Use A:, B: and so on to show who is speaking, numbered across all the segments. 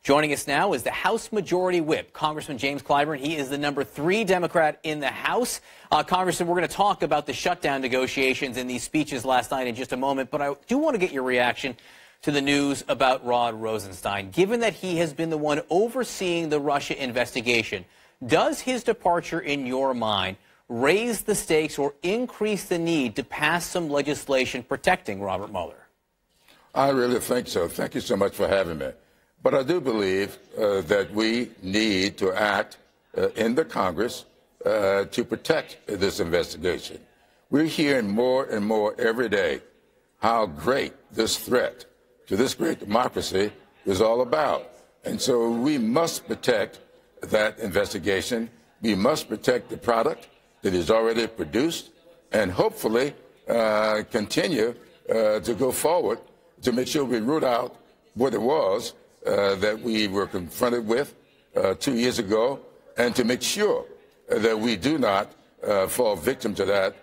A: Joining us now is the House Majority Whip, Congressman James Clyburn. He is the #3 Democrat in the House. Congressman, we're going to talk about the shutdown negotiations and these speeches last night in just a moment, but I do want to get your reaction to the news about Rod Rosenstein. Given that he has been the one overseeing the Russia investigation, does his departure, in your mind, raise the stakes or increase the need to pass some legislation protecting Robert Mueller?
B: I really think so. Thank you so much for having me. But I do believe that we need to act in the Congress to protect this investigation. We're hearing more and more every day how great this threat to this great democracy is all about. And so we must protect that investigation. We must protect the product that is already produced and hopefully continue to go forward to make sure we root out what it was that we were confronted with 2 years ago, and to make sure that we do not fall victim to that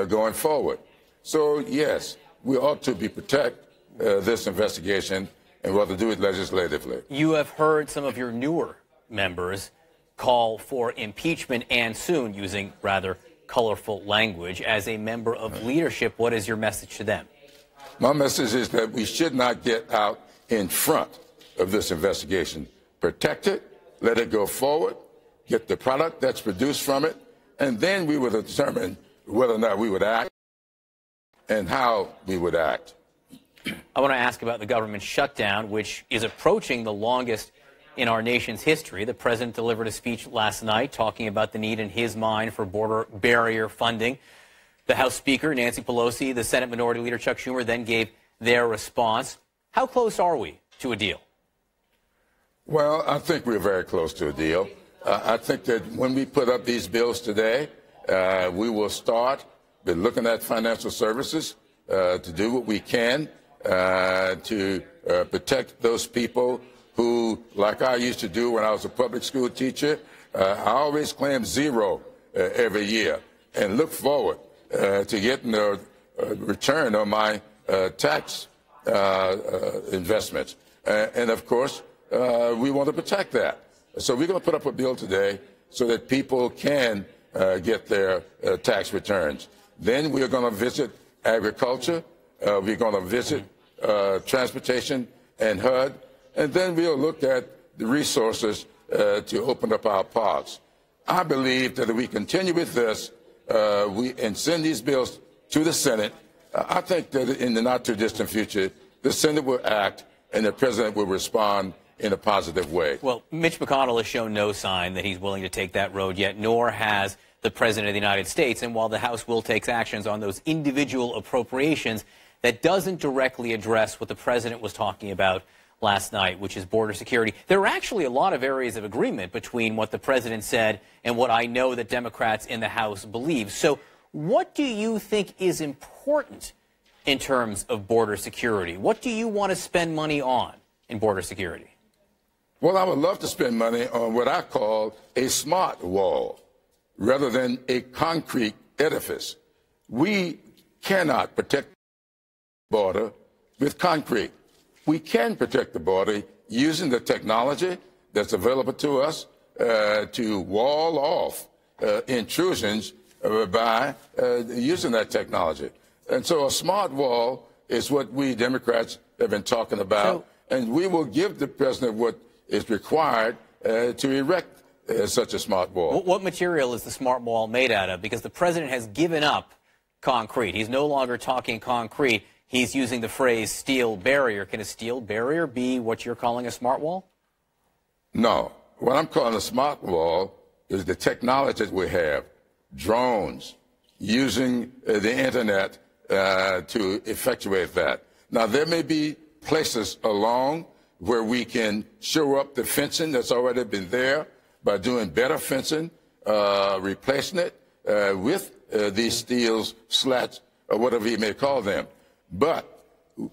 B: going forward. So, yes, we ought to protect this investigation, and we ought to do it legislatively.
A: You have heard some of your newer members call for impeachment and soon, using rather colorful language. As a member of leadership, what is your message to them?
B: My message is that we should not get out in front of this investigation. Protect it, let it go forward, get the product that's produced from it, and then we will determine whether or not we would act and how we would act.
A: I want to ask about the government shutdown, which is approaching the longest in our nation's history. The president delivered a speech last night talking about the need in his mind for border barrier funding. The House Speaker, Nancy Pelosi, the Senate Minority Leader, Chuck Schumer, then gave their response. How close are we to a deal?
B: Well, I think we're very close to a deal. I think that when we put up these bills today, we will start with looking at financial services to do what we can to protect those people who, like I used to do when I was a public school teacher, I always claim zero every year and look forward to getting a return on my tax investments. And, of course, we want to protect that. So we're going to put up a bill today so that people can get their tax returns. Then we're going to visit agriculture. We're going to visit transportation and HUD. And then we'll look at the resources to open up our parks. I believe that if we continue with this and send these bills to the Senate, I think that in the not-too-distant future, the Senate will act and the president will respond in a positive way.
A: Well, Mitch McConnell has shown no sign that he's willing to take that road yet, nor has the President of the United States. And while the House will take actions on those individual appropriations, that doesn't directly address what the President was talking about last night, which is border security. There are actually a lot of areas of agreement between what the President said and what I know that Democrats in the House believe. So what do you think is important in terms of border security? What do you want to spend money on in border security?
B: Well, I would love to spend money on what I call a smart wall rather than a concrete edifice. We cannot protect the border with concrete. We can protect the border using the technology that's available to us to wall off intrusions by using that technology. And so a smart wall is what we Democrats have been talking about, and we will give the president what is required to erect such a smart wall.
A: What material is the smart wall made out of? Because the president has given up concrete. He's no longer talking concrete. He's using the phrase steel barrier. Can a steel barrier be what you're calling a smart wall?
B: No. What I'm calling a smart wall is the technology that we have, drones, using the Internet to effectuate that. Now, there may be places along where we can shore up the fencing that's already been there by doing better fencing, replacing it with these steel slats or whatever you may call them. But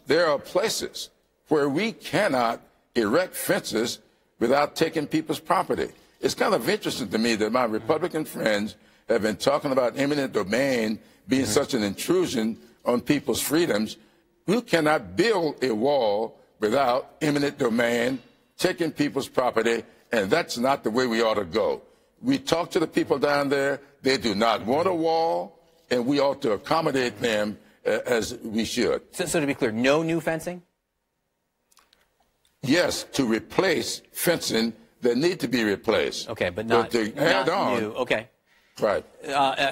B: there are places where we cannot erect fences without taking people's property. It's kind of interesting to me that my Republican friends have been talking about eminent domain being such an intrusion on people's freedoms. You cannot build a wall without eminent domain taking people's property, and that's not the way we ought to go. We talk to the people down there. They do not want a wall, and we ought to accommodate them as we should.
A: So to be clear, no new fencing?
B: Yes, to replace fencing that need to be replaced.
A: Okay, but not,
B: to add on,
A: new. Okay.
B: Right.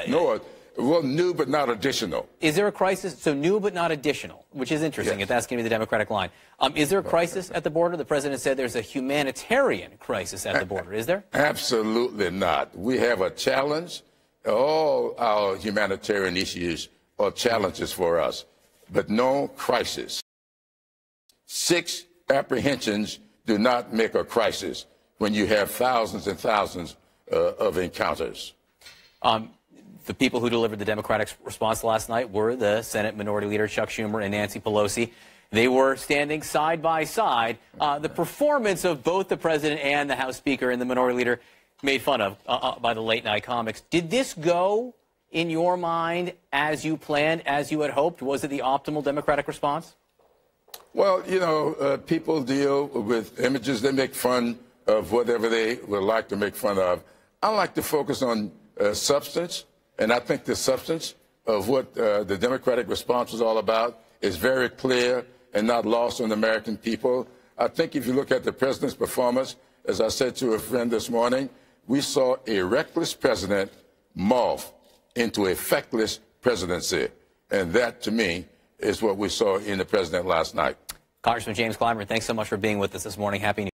B: No, well, new but not additional.
A: Is there a crisis? So new but not additional, which is interesting.
B: Yes.
A: If that's going to be the Democratic line. Is there a crisis at the border? The president said there's a humanitarian crisis at the border. Is there?
B: Absolutely not. We have a challenge. All our humanitarian issues are challenges for us, but no crisis. 6 apprehensions do not make a crisis when you have thousands and thousands of encounters.
A: The people who delivered the Democratic response last night were the Senate Minority Leader Chuck Schumer and Nancy Pelosi. They were standing side by side. The performance of both the president and the House Speaker and the Minority Leader made fun of by the late night comics. Did this go, in your mind, as you planned, as you had hoped? Was it the optimal Democratic response?
B: Well, you know, people deal with images. They make fun of whatever they would like to make fun of. I like to focus on substance, and I think the substance of what the Democratic response was all about is very clear and not lost on the American people. I think if you look at the president's performance, as I said to a friend this morning, we saw a reckless president morph into a feckless presidency. And that, to me, is what we saw in the president last night.
A: Congressman James Clyburn, thanks so much for being with us this morning. Happy New Year.